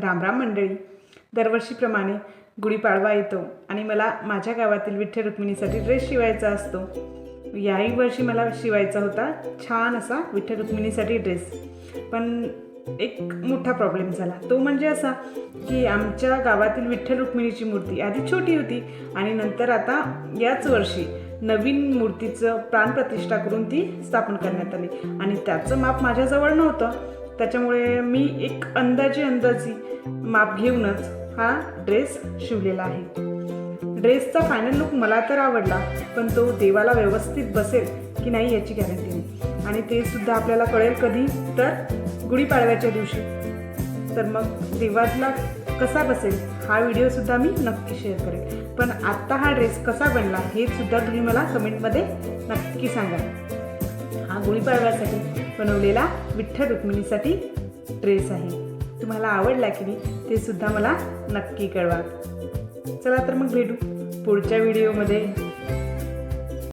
रामराम मंडळी, दरवर्षीप्रमाणे गुढीपाडवा येतो आणि मला माझ्या गावातील विठ्ठल रुक्मिणीसाठी ड्रेस शिवायचा असतो. याही वर्षी मला शिवायचा होता छान असा विठ्ठल रुक्मिणीसाठी ड्रेस. पण एक मोठा प्रॉब्लेम झाला, तो म्हणजे असा की आमच्या गावातील विठ्ठल रुक्मिणीची मूर्ती आधी छोटी होती आणि नंतर आता याच वर्षी नवीन मूर्तीचं प्राणप्रतिष्ठा करून ती स्थापन करण्यात आली आणि त्याचं माप माझ्याजवळ नव्हतं. त्याच्यामुळे मी एक अंदाजी माप घेऊनच हा ड्रेस शिवलेला आहे. ड्रेसचा फायनल लुक मला तर आवडला, पण तो देवाला व्यवस्थित बसेल की नाही याची गॅरंटी नाही. आणि ते सुद्धा आपल्याला कळेल कधी, तर गुढीपाडव्याच्या दिवशी. तर मग देवाला कसा बसेल हा व्हिडिओसुद्धा मी नक्की शेअर करेन. पण आत्ता हा ड्रेस कसा बनला हे सुद्धा तुम्ही मला कमेंटमध्ये नक्की सांगा. हा गुढीपाडव्यासाठी बनवलेला विठ्ठल रुक्मिणीसाठी ड्रेस आहे. तुम्हाला आवडला की नाही ते सुद्धा मला नक्की कळवा. चला तर मग भेटू पुढच्या व्हिडिओमध्ये.